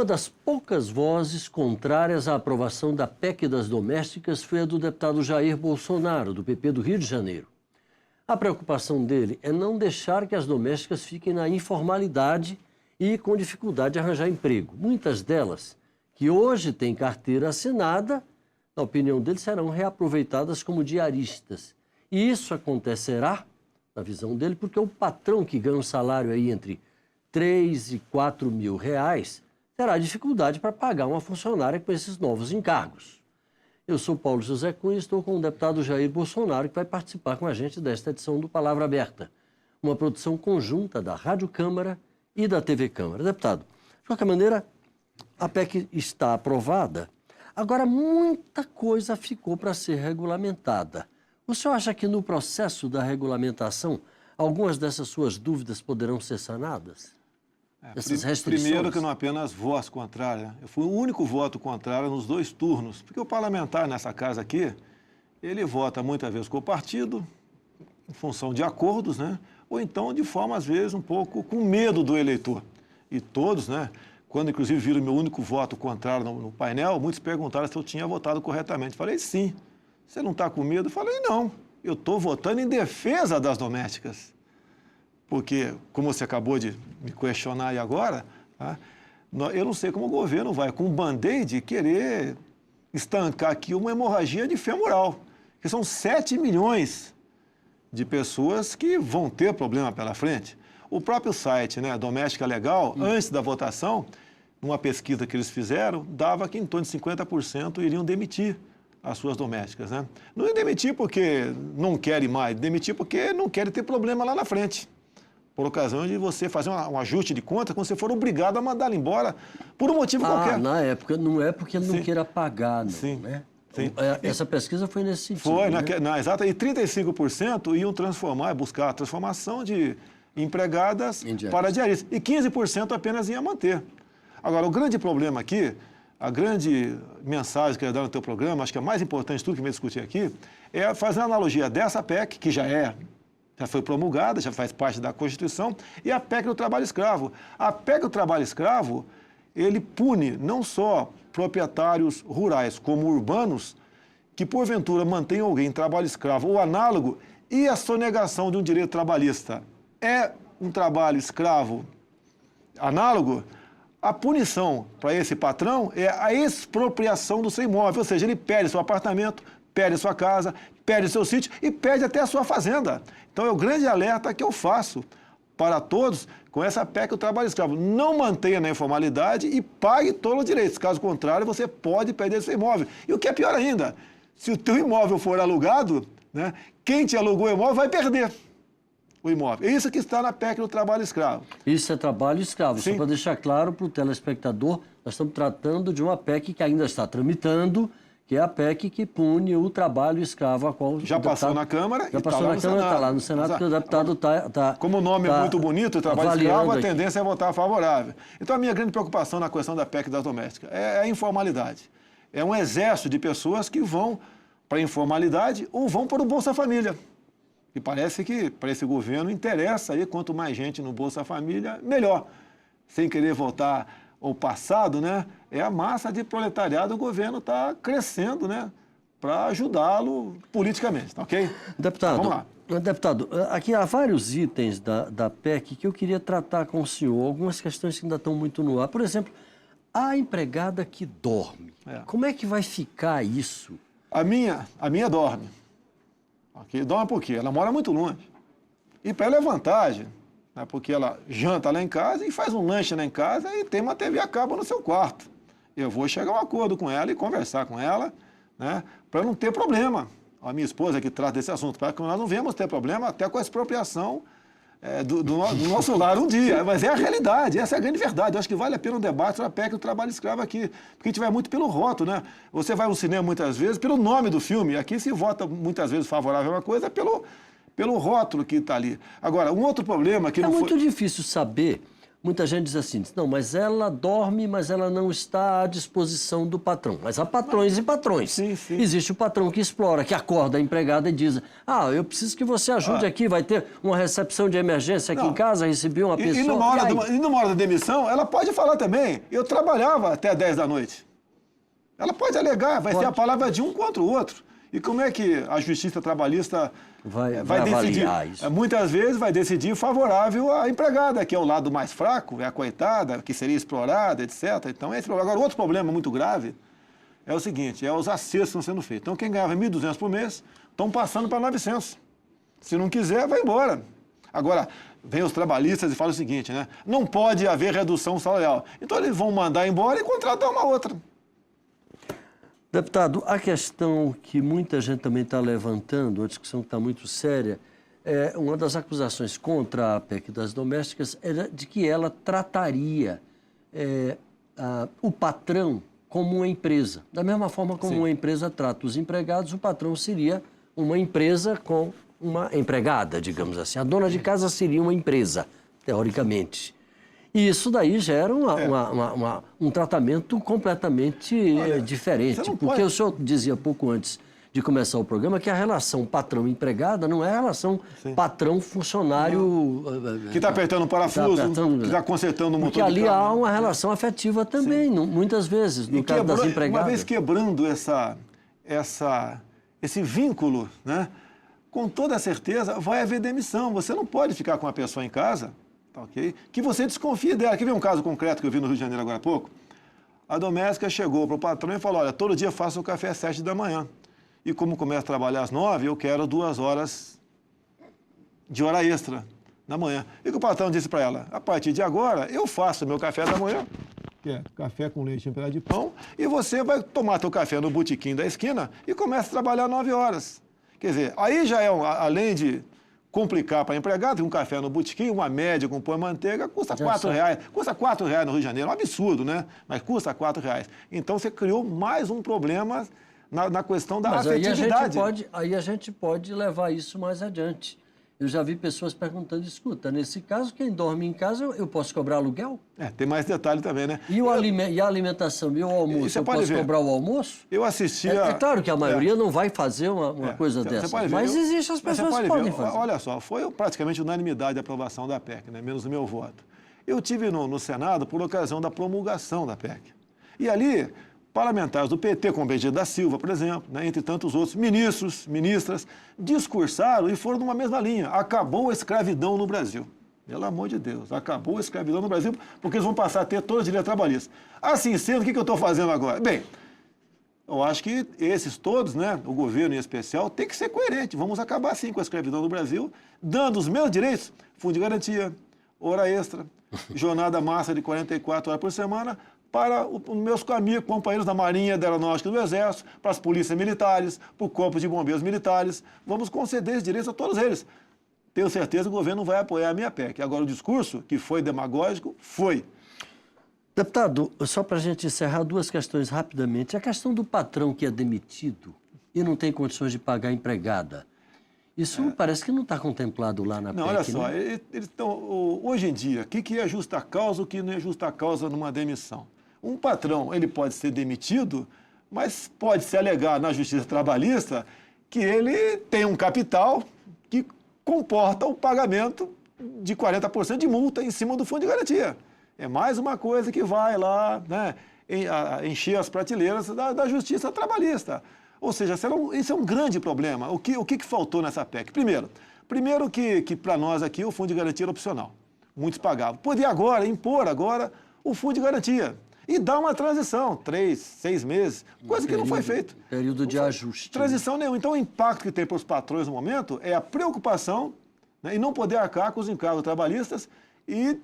Uma das poucas vozes contrárias à aprovação da PEC das domésticas foi a do deputado Jair Bolsonaro, do PP do Rio de Janeiro. A preocupação dele é não deixar que as domésticas fiquem na informalidade e com dificuldade de arranjar emprego. Muitas delas, que hoje têm carteira assinada, na opinião dele, serão reaproveitadas como diaristas. E isso acontecerá, na visão dele, porque o patrão que ganha um salário aí entre 3 e 4 mil reais terá dificuldade para pagar uma funcionária com esses novos encargos. Eu sou Paulo José Cunha e estou com o deputado Jair Bolsonaro, que vai participar com a gente desta edição do Palavra Aberta, uma produção conjunta da Rádio Câmara e da TV Câmara. Deputado, de qualquer maneira, a PEC está aprovada. Agora, muita coisa ficou para ser regulamentada. O senhor acha que no processo da regulamentação, algumas dessas suas dúvidas poderão ser sanadas? Essas restrições? Primeiro que não apenas voz contrária. Eu fui o único voto contrário nos 2 turnos. Porque o parlamentar nessa casa aqui, ele vota muitas vezes com o partido, em função de acordos, né? Ou então de forma, às vezes, um pouco com medo do eleitor. E todos, né? Quando, inclusive, viram meu único voto contrário no painel, muitos perguntaram se eu tinha votado corretamente. Falei, sim. Você não está com medo? Falei, não. Eu estou votando em defesa das domésticas. Porque, como você acabou de me questionar aí agora, tá? Eu não sei como o governo vai, com um band-aid, querer estancar aqui uma hemorragia de femoral. Que são 7 milhões de pessoas que vão ter problema pela frente. O próprio site, né, Doméstica Legal, antes da votação, numa pesquisa que eles fizeram, dava que em torno de 50% iriam demitir as suas domésticas, né? Não iam demitir porque não querem mais, demitir porque não querem ter problema lá na frente. Por ocasião de você fazer um ajuste de conta quando você for obrigado a mandá-lo embora por um motivo qualquer. Na época, não é porque ele não queira pagar, não, Sim. né? Sim. Essa pesquisa foi nesse sentido. Foi, né? Exato. E 35% iam buscar a transformação de empregadas para diaristas. E 15% apenas ia manter. Agora, o grande problema aqui, a grande mensagem que eu ia dar no teu programa, acho que é mais importante de tudo que me discutir aqui, é fazer a analogia dessa PEC, que já foi promulgada, já faz parte da Constituição, e a PEC do trabalho escravo. A PEC do trabalho escravo, ele pune não só proprietários rurais como urbanos, que porventura mantêm alguém em trabalho escravo ou análogo, e a sonegação de um direito trabalhista é um trabalho escravo análogo, a punição para esse patrão é a expropriação do seu imóvel, ou seja, ele perde seu apartamento, perde sua casa, perde seu sítio e perde até a sua fazenda. Então é o grande alerta que eu faço para todos com essa PEC do trabalho escravo. Não mantenha na informalidade e pague todos os direitos. Caso contrário, você pode perder seu imóvel. E o que é pior ainda, se o teu imóvel for alugado, né, quem te alugou o imóvel vai perder o imóvel. É isso que está na PEC do trabalho escravo. Isso é trabalho escravo. Sim. Só para deixar claro para o telespectador, nós estamos tratando de uma PEC que ainda está tramitando, que é a PEC que pune o trabalho escravo, a qual já passou na Câmara já passou na Câmara, está lá no Senado, porque o deputado está... Como o nome é muito bonito, o trabalho escravo, a tendência é votar favorável. Então, a minha grande preocupação na questão da PEC das domésticas é a informalidade. É um exército de pessoas que vão para a informalidade ou vão para o Bolsa Família. E parece que, para esse governo, interessa aí, quanto mais gente no Bolsa Família, melhor. Sem querer voltar ao passado, né? É a massa de proletariado, o governo está crescendo, né? Para ajudá-lo politicamente, tá ok? Deputado, vamos lá. Deputado, aqui há vários itens da PEC que eu queria tratar com o senhor, algumas questões que ainda estão muito no ar. Por exemplo, a empregada que dorme, como é que vai ficar isso? A minha dorme. Okay? Dorme por quê? Ela mora muito longe. E para ela é vantagem, né? Porque ela janta lá em casa e faz um lanche lá em casa e tem uma TV a cabo no seu quarto. Eu vou chegar a um acordo com ela e conversar com ela, né? Para não ter problema. A minha esposa que trata desse assunto, para que nós não venhamos ter problema até com a expropriação do nosso lar um dia. Mas é a realidade, essa é a grande verdade. Eu acho que vale a pena um debate sobre a PEC do trabalho escravo aqui, porque a gente vai muito pelo rótulo, né? Você vai ao cinema muitas vezes pelo nome do filme, aqui se vota muitas vezes favorável a uma coisa pelo rótulo que está ali. Agora, um outro problema que não foi... É muito difícil saber muita gente diz assim, não, mas ela dorme, mas ela não está à disposição do patrão. Mas há patrões e patrões. Sim, sim. Existe o patrão que explora, que acorda a empregada e diz, eu preciso que você ajude aqui, vai ter uma recepção de emergência aqui em casa, recebi uma pessoa... E numa hora da demissão, ela pode falar também, eu trabalhava até 10 da noite. Ela pode alegar, vai ser a palavra de um contra o outro. E como é que a justiça trabalhista vai decidir? Isso. Muitas vezes vai decidir favorável à empregada, que é o lado mais fraco, é a coitada, que seria explorada, etc. Então, agora, outro problema muito grave é o seguinte, os acertos que estão sendo feitos. Então, quem ganhava 1.200 por mês, estão passando para 900. Se não quiser, vai embora. Agora, vem os trabalhistas e falam o seguinte, né? Não pode haver redução salarial. Então, eles vão mandar embora e contratar uma outra. Deputado, a questão que muita gente também está levantando, uma discussão que está muito séria, uma das acusações contra a PEC das domésticas era de que ela trataria o patrão como uma empresa. Da mesma forma como uma empresa trata os empregados, o patrão seria uma empresa com uma empregada, digamos assim. A dona de casa seria uma empresa, teoricamente. E isso daí gera um tratamento completamente diferente. Porque o senhor dizia pouco antes de começar o programa que a relação patrão-empregada não é a relação patrão-funcionário... Que está apertando o parafuso, que está consertando o motor. Porque ali há uma relação afetiva também, muitas vezes, no caso das empregadas. Uma vez quebrando esse vínculo, né, com toda certeza vai haver demissão. Você não pode ficar com a pessoa em casa... Okay? Que você desconfie dela. Aqui vem um caso concreto que eu vi no Rio de Janeiro agora há pouco. A doméstica chegou para o patrão e falou, olha, todo dia faço o café às 7 da manhã. E como começo a trabalhar às 9, eu quero 2 horas de hora extra na manhã. E que o patrão disse para ela, a partir de agora, eu faço meu café da manhã, que é café com leite em pedaço de pão, e você vai tomar seu café no botequim da esquina e começa a trabalhar 9 horas. Quer dizer, aí já é, além de complicar para a empregada, um café no botequim, uma média com pão e manteiga, custa R$4. Custa R$4 no Rio de Janeiro, é um absurdo, né? Mas custa R$4. Então, você criou mais um problema na questão da afetividade. Aí a gente pode levar isso mais adiante. Eu já vi pessoas perguntando, escuta, nesse caso, quem dorme em casa, eu posso cobrar aluguel? Tem mais detalhe também, né? E a alimentação e o almoço, eu posso cobrar o almoço? Eu assistia... É claro que a maioria não vai fazer uma coisa dessa, mas existem as pessoas que podem fazer. Olha só, foi praticamente unanimidade a aprovação da PEC, né? Menos o meu voto. Eu tive no Senado por ocasião da promulgação da PEC. E ali... parlamentares do PT, como Benedito da Silva, por exemplo, né, entre tantos outros, ministros, ministras, discursaram e foram numa mesma linha. Acabou a escravidão no Brasil. Pelo amor de Deus, acabou a escravidão no Brasil, porque eles vão passar a ter todos os direitos trabalhistas. Assim sendo, o que eu estou fazendo agora? Bem, eu acho que esses todos, né, o governo em especial, tem que ser coerente. Vamos acabar, sim, com a escravidão no Brasil, dando os mesmos direitos, fundo de garantia, hora extra, jornada máxima de 44 horas por semana, para os meus amigos, companheiros da Marinha, da Aeronáutica e do Exército, para as polícias militares, para o Corpo de Bombeiros Militares. Vamos conceder esses direitos a todos eles. Tenho certeza que o governo vai apoiar a minha PEC. Agora, o discurso, que foi demagógico, foi. Deputado, só para a gente encerrar 2 questões rapidamente. A questão do patrão que é demitido e não tem condições de pagar a empregada. Isso parece que não está contemplado lá na PEC, não, olha só, né? eles estão, hoje em dia, o que é justa causa, o que não é justa causa numa demissão? Um patrão, ele pode ser demitido, mas pode se alegar na justiça trabalhista que ele tem um capital que comporta o pagamento de 40% de multa em cima do fundo de garantia. É mais uma coisa que vai lá, né, encher as prateleiras da justiça trabalhista. Ou seja, isso é um grande problema. O que faltou nessa PEC? Primeiro que para nós aqui o fundo de garantia era opcional. Muitos pagavam. Podia impor agora o fundo de garantia. E dar uma transição, 3, 6 meses, coisa que não foi feita. Período de ajuste. Transição nenhuma. Então, o impacto que tem para os patrões no momento é a preocupação, né, e não poder arcar com os encargos trabalhistas e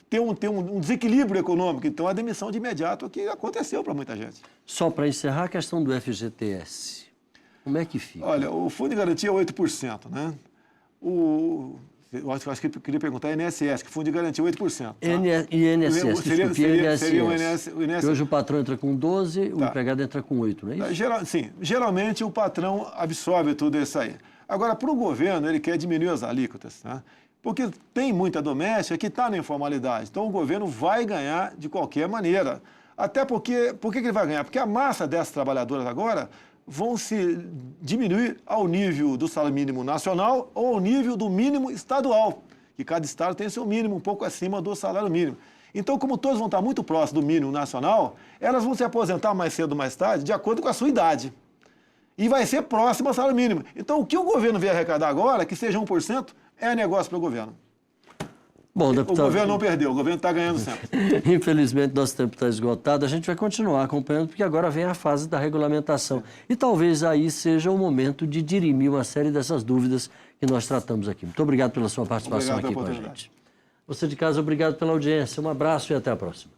ter um desequilíbrio econômico. Então, a demissão de imediato que aconteceu para muita gente. Só para encerrar, a questão do FGTS. Como é que fica? Olha, o fundo de garantia é 8%, né? Eu acho que eu queria perguntar INSS, que fundo de garantia é 8%. Tá? INSS, seria o INSS. Hoje o patrão entra com 12, o empregado entra com 8, não é isso? Sim, geralmente o patrão absorve tudo isso aí. Agora, para o governo, ele quer diminuir as alíquotas, né? Porque tem muita doméstica que está na informalidade. Então, o governo vai ganhar de qualquer maneira. Até porque, por que ele vai ganhar? Porque a massa dessas trabalhadoras agora vão se diminuir ao nível do salário mínimo nacional ou ao nível do mínimo estadual, que cada estado tem seu mínimo um pouco acima do salário mínimo. Então, como todos vão estar muito próximos do mínimo nacional, elas vão se aposentar mais cedo ou mais tarde, de acordo com a sua idade. E vai ser próximo ao salário mínimo. Então, o que o governo vier arrecadar agora, que seja 1%, é negócio para o governo. Bom, deputado... O governo não perdeu, o governo está ganhando sempre. Infelizmente, nosso tempo está esgotado. A gente vai continuar acompanhando, porque agora vem a fase da regulamentação. E talvez aí seja o momento de dirimir uma série dessas dúvidas que nós tratamos aqui. Muito obrigado pela sua participação aqui com a gente. Você de casa, obrigado pela audiência. Um abraço e até a próxima.